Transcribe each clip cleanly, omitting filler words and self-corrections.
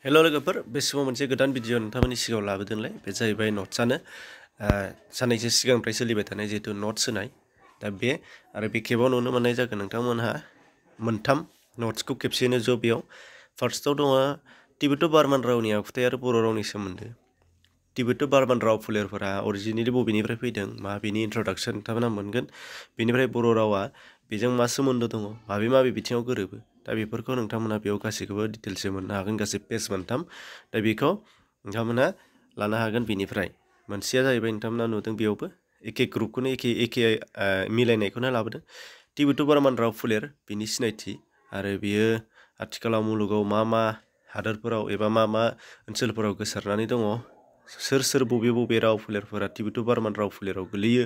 हेल' लोगोफोर बे समाव मोनसे गोदान भिडिअ नोंथांमोननि सिगाङाव लाबोदोंलाय बे जाहैबाय नट्सआनो साननैसो सिगांनिफ्राय सोलिबाय थानाय जिहेतु नट्स होनाय दा बे आरो बे खेबाव नुनो मोननाय जागोन नोंथांमोनहा मोनथाम नट्सखौ खेबसेयैनो ज' बेयाव फार्स्टआव दङ तिबेट' बार्मान रावनि आखुथाय आरो बर' रावनि सोमोन्दो तिबेट' बार्मान राव फोलेरफोरा अरिजिनेलि बबेनिफ्राय फैदों मा बेनि इन्ट्रडाक्सन नोंथांमोना मोनगोन बेनिफ्राय बर' रावा बेजों मा सोमोन्दो दङ माबे बिथिङाव गोरोबो दा बेफोरखौ नोंथांमोना बेयाव गासैखौबो डिटेल्सै मोननो हागोन गासै पेज मोनथाम दा बेखौ नोंथांमोना लानो हागोन बेनिफ्राय मोनसेया जाहैबाय नोंथांमोना नुदों बेयावबो एखे ग्रुपखौनो एखे मिलायनायखौनो लाबोदों तिबेट' बार्मान राव फोलेर बिनि सिनायथि आरो बियो आथिखालाव मुलुगाव मा हादोरफोराव एबा मा ओनसोलफोराव गोसारनानै दङ सोर बबे राव फोलेरफोरा तिबेट' बार्मान राव फोलेराव गोलैयो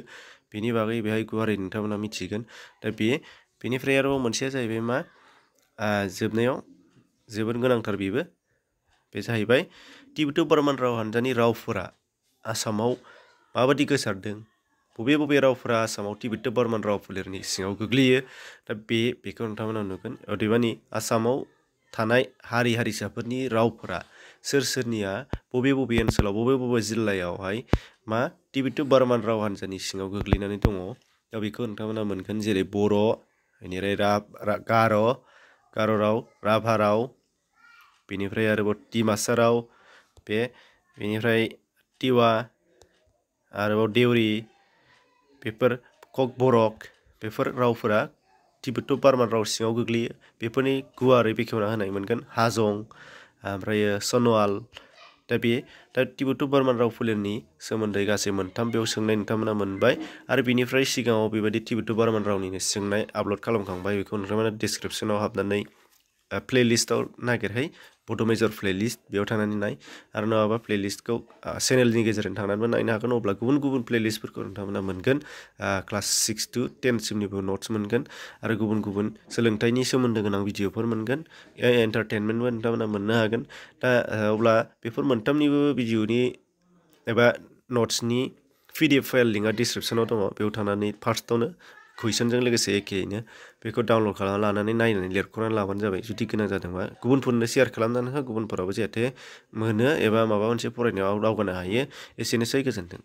बेनि बागै बेहाय गुवारै नोंथांमोना मिथिगोन दा बेनिफ्राय आरो मोनसेया जाहैबाय मा जोबनायाव जोबोद गोनांथार बेबो बे जाहैबाय तिबेट' बार्मान राव हान्जानि रावफोरा आसामाव माबादि गोसारदों बबे रावफोरा आसामाव तिबेट' बार्मान राव फोलेरनि सिङाव गोग्लैयो दा बेखौ नोंथांमोना नुगोन अदेबानि आसामाव थानाय हारि हारिसाफोरनि रावफोरा सोरनिया बबे ओनसोलाव बबे जिल्लायावहाय मा तिबेट' बार्मान राव हान्जानि सिङाव गोग्लैनानै दङ दा बेखौ नोंथांमोना मोनगोन जेरै बर' बेनिफ्राय गार' राव राभा राव बेनिफ्राय आरोबाव डिमासा राव बेनिफ्राय टिवा आरोबाव देउरि बेफोर ककबरक बेफोर रावफोरा तिबेट' बार्मान राव सिङाव गोग्लैयो बेफोरनि गुवारै बेखेवना होनाय मोनगोन हाजं ओमफ्राय सन'वाल दा तिबेट' बार्मान राव फोलेरनि सोमोन्दै गासै मोनथाम बेयाव सोंनाय नोंथांमोना मोनबाय आरो बिनिफ्राय सिगाङाव बेबायदि तिबेट' बार्मान रावनिनो सोंनाय आपल'ड खालामखांबाय बेखौ नोंथांमोना डिसक्रिपसनाव हाबनानै प्लेलिस्टआव नागिरहै बड' मेजर प्लेलिस्ट बेयाव थांनानै नाय आरो नङाबा प्लेलिस्टखौ चेनेलनि गेजेरजों थांनानैबो नायनो हागोन अब्ला गुबुन प्लेलिस्टफोरखौ नोंथांमोना मोनगोन क्लास 6 to 10 सिमनिबो नट्स मोनगोन आरो गुबुन सोलोंथाइनि सोमोन्दो गोनां भिडिअफोर मोनगोन एन्टारटेनमेन्टबो नोंथांमोना मोननो हागोन दा अब्ला बेफोर मोनथामनिबो भिडिअनि एबा नट्सनि PDF फाइल लिंकआ डिसक्रिपसनाव दङ बेयाव थांनानै फार्स्टआवनो कुइसनजों लोगोसे एखेयैनो बेखौ डाउनल'ड खालामना लानानै नायनानै लिरख'नानै लाबानो जाबाय जुदि गोनां जादोंबा गुबुनफोरनो शेयार खालामनानै हो गुबुनफोराबो जाहाथे मोनो एबा माबा मोनसे फरायनायाव दावगानो हायो एसेनोसै गोजोन्थों।